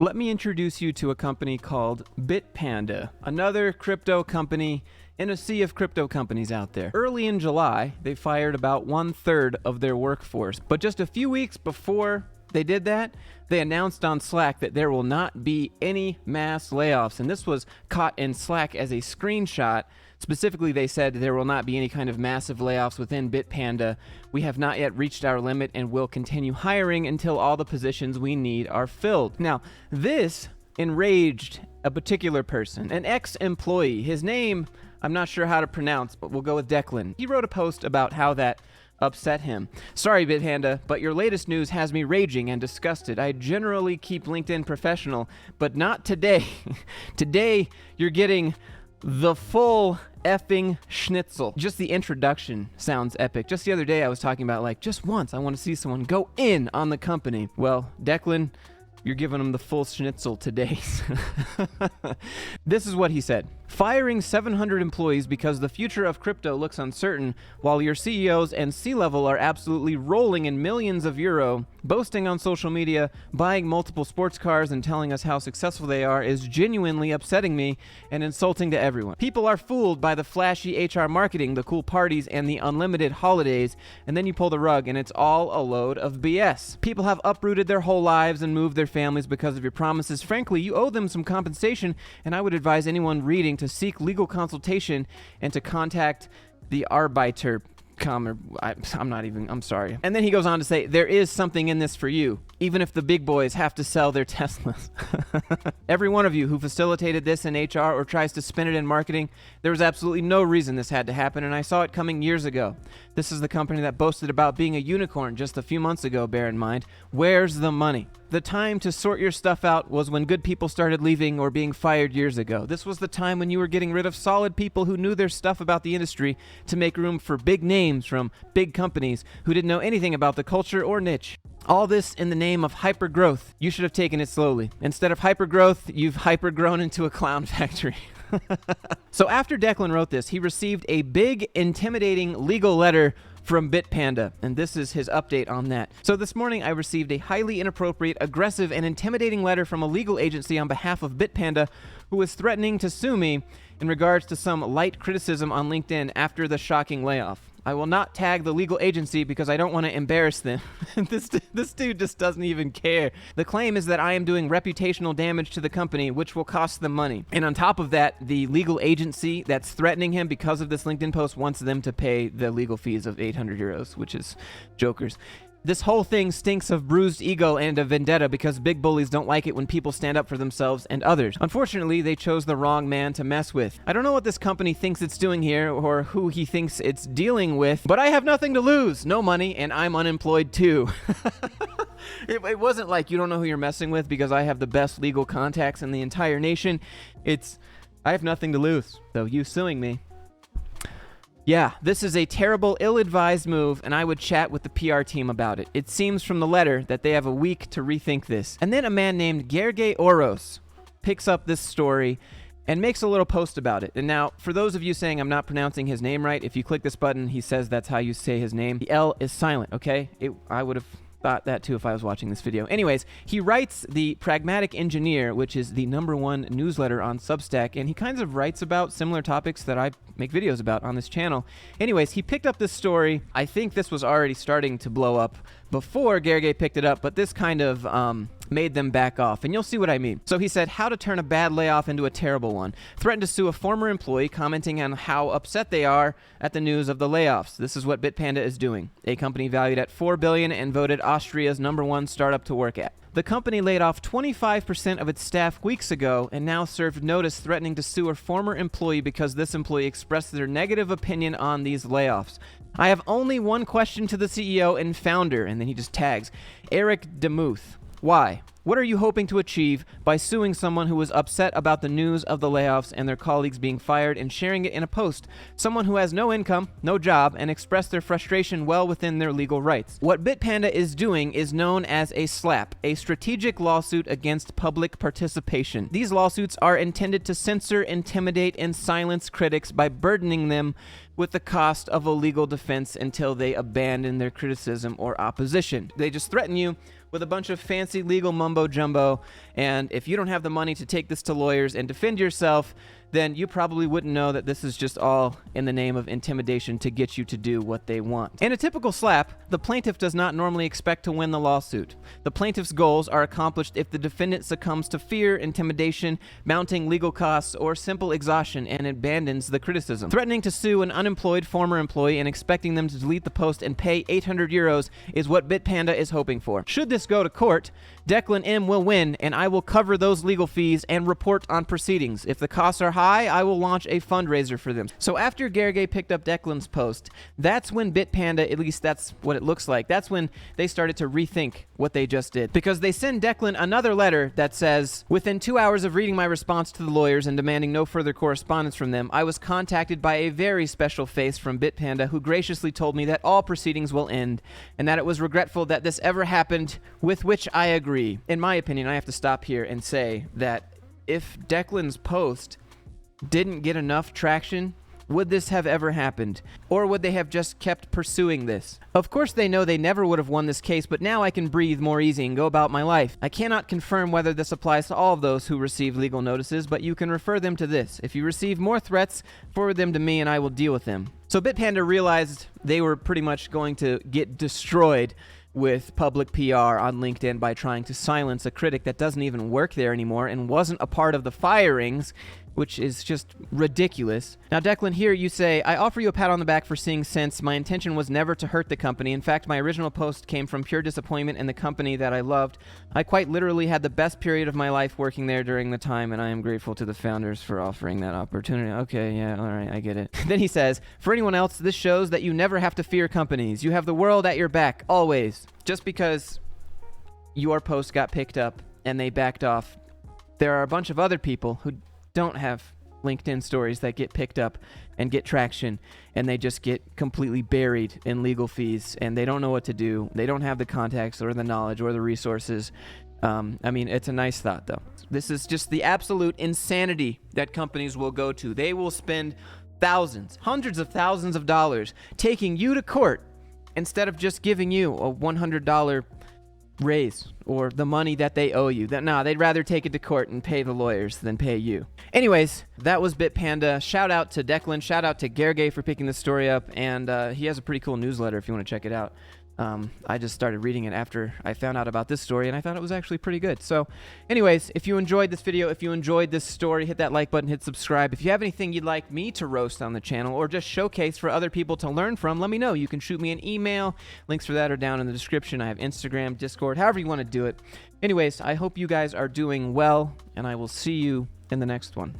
Let me introduce you to a company called Bitpanda, another crypto company in a sea of crypto companies out there. Early in July, they fired about 1/3 of their workforce, but just a few weeks before they did that, they announced on Slack that there will not be any mass layoffs, and this was caught in Slack as a screenshot. Specifically, they said there will not be any kind of massive layoffs within Bitpanda. We have not yet reached our limit and will continue hiring until all the positions we need are filled. Now, this enraged a particular person, an ex-employee. His name, I'm not sure how to pronounce, but we'll go with Declan. He wrote a post about how that upset him. Sorry, Bitpanda, but your latest news has me raging and disgusted. I generally keep LinkedIn professional, but not today. Today, you're getting the full effing schnitzel. Just the introduction sounds epic. Just the other day I was talking about, like, just once I want to see someone go in on the company. Well, Declan, you're giving them the full schnitzel today. This is what he said. Firing 700 employees because the future of crypto looks uncertain, while your CEOs and C-level are absolutely rolling in millions of euro, boasting on social media, buying multiple sports cars, and telling us how successful they are is genuinely upsetting me and insulting to everyone. People are fooled by the flashy HR marketing, the cool parties, and the unlimited holidays, and then you pull the rug and it's all a load of BS. People have uprooted their whole lives and moved their families because of your promises. Frankly, you owe them some compensation, and I would advise anyone reading to seek legal consultation and to contact the Arbeiter. I'm sorry. And then he goes on to say, there is something in this for you, even if the big boys have to sell their Teslas. Every one of you who facilitated this in HR or tries to spin it in marketing, there was absolutely no reason this had to happen, and I saw it coming years ago. This is the company that boasted about being a unicorn just a few months ago, bear in mind. Where's the money? The time to sort your stuff out was when good people started leaving or being fired years ago. This was the time when you were getting rid of solid people who knew their stuff about the industry to make room for big names from big companies who didn't know anything about the culture or niche. All this in the name of hypergrowth. You should have taken it slowly. Instead of hypergrowth, you've hypergrown into a clown factory. So after Declan wrote this, he received a big, intimidating legal letter from Bitpanda, and this is his update on that. So this morning I received a highly inappropriate, aggressive, and intimidating letter from a legal agency on behalf of Bitpanda who is threatening to sue me in regards to some light criticism on LinkedIn after the shocking layoff. I will not tag the legal agency because I don't want to embarrass them. This dude just doesn't even care. The claim is that I am doing reputational damage to the company, which will cost them money. And on top of that, the legal agency that's threatening him because of this LinkedIn post wants them to pay the legal fees of 800 euros, which is jokers. This whole thing stinks of bruised ego and a vendetta because big bullies don't like it when people stand up for themselves and others. Unfortunately, they chose the wrong man to mess with. I don't know what this company thinks it's doing here or who he thinks it's dealing with, but I have nothing to lose. No money, and I'm unemployed too. It wasn't like you don't know who you're messing with because I have the best legal contacts in the entire nation. I have nothing to lose. So you suing me. Yeah, this is a terrible, ill-advised move, and I would chat with the PR team about it. It seems from the letter that they have a week to rethink this. And then a man named Gergely Oros picks up this story and makes a little post about it. And now, for those of you saying I'm not pronouncing his name right, if you click this button, he says that's how you say his name. The L is silent, okay? I would have thought that too if I was watching this video. Anyways, he writes the Pragmatic Engineer, which is the #1 newsletter on Substack, and he kind of writes about similar topics that I make videos about on this channel. Anyways, he picked up this story. I think this was already starting to blow up before Gergely picked it up, but this kind of made them back off, and you'll see what I mean. So he said, how to turn a bad layoff into a terrible one. Threatened to sue a former employee, commenting on how upset they are at the news of the layoffs. This is what Bitpanda is doing, a company valued at $4 billion and voted Austria's #1 startup to work at. The company laid off 25% of its staff weeks ago and now served notice threatening to sue a former employee because this employee expressed their negative opinion on these layoffs. I have only one question to the CEO and founder, and then he just tags Eric Demuth. Why? What are you hoping to achieve by suing someone who was upset about the news of the layoffs and their colleagues being fired and sharing it in a post? Someone who has no income, no job, and expressed their frustration well within their legal rights. What Bitpanda is doing is known as a SLAP, a strategic lawsuit against public participation. These lawsuits are intended to censor, intimidate, and silence critics by burdening them with the cost of a legal defense until they abandon their criticism or opposition. They just threaten you with a bunch of fancy legal mumbo jumbo. And if you don't have the money to take this to lawyers and defend yourself, then you probably wouldn't know that this is just all in the name of intimidation to get you to do what they want. In a typical slap, the plaintiff does not normally expect to win the lawsuit. The plaintiff's goals are accomplished if the defendant succumbs to fear, intimidation, mounting legal costs, or simple exhaustion and abandons the criticism. Threatening to sue an unemployed former employee and expecting them to delete the post and pay 800 euros is what Bitpanda is hoping for. Should this go to court, Declan M will win, and I will cover those legal fees and report on proceedings. If the costs are high, I will launch a fundraiser for them. So after Gergely picked up Declan's post, that's when Bitpanda, at least that's what it looks like, that's when they started to rethink what they just did. Because they send Declan another letter that says, within 2 hours of reading my response to the lawyers and demanding no further correspondence from them, I was contacted by a very special face from Bitpanda who graciously told me that all proceedings will end and that it was regretful that this ever happened, with which I agree. In my opinion, I have to stop here and say that if Declan's post didn't get enough traction, would this have ever happened? Or would they have just kept pursuing this? Of course they know they never would have won this case, but now I can breathe more easy and go about my life. I cannot confirm whether this applies to all of those who receive legal notices, but you can refer them to this. If you receive more threats, forward them to me and I will deal with them. So Bitpanda realized they were pretty much going to get destroyed with public PR on LinkedIn by trying to silence a critic that doesn't even work there anymore and wasn't a part of the firings, which is just ridiculous. Now, Declan, here you say, I offer you a pat on the back for seeing sense. My intention was never to hurt the company. In fact, my original post came from pure disappointment in the company that I loved. I quite literally had the best period of my life working there during the time, and I am grateful to the founders for offering that opportunity. Okay, yeah, all right, I get it. Then he says, for anyone else, this shows that you never have to fear companies. You have the world at your back, always. Just because your post got picked up and they backed off, there are a bunch of other people who don't have LinkedIn stories that get picked up and get traction, and they just get completely buried in legal fees, and they don't know what to do. They don't have the contacts or the knowledge or the resources. I mean, it's a nice thought, though. This is just the absolute insanity that companies will go to. They will spend thousands, hundreds of thousands of dollars taking you to court instead of just giving you a $100 raise or the money that they owe you. They'd rather take it to court and pay the lawyers than pay you. Anyways, that was Bitpanda. Shout out to Declan. Shout out to Gergely for picking this story up. And he has a pretty cool newsletter if you want to check it out. I just started reading it after I found out about this story, and I thought it was actually pretty good. So anyways, if you enjoyed this video, if you enjoyed this story, hit that like button, hit subscribe. If you have anything you'd like me to roast on the channel or just showcase for other people to learn from, let me know. You can shoot me an email. Links for that are down in the description. I have Instagram, Discord, however you want to do it. Anyways, I hope you guys are doing well, and I will see you in the next one.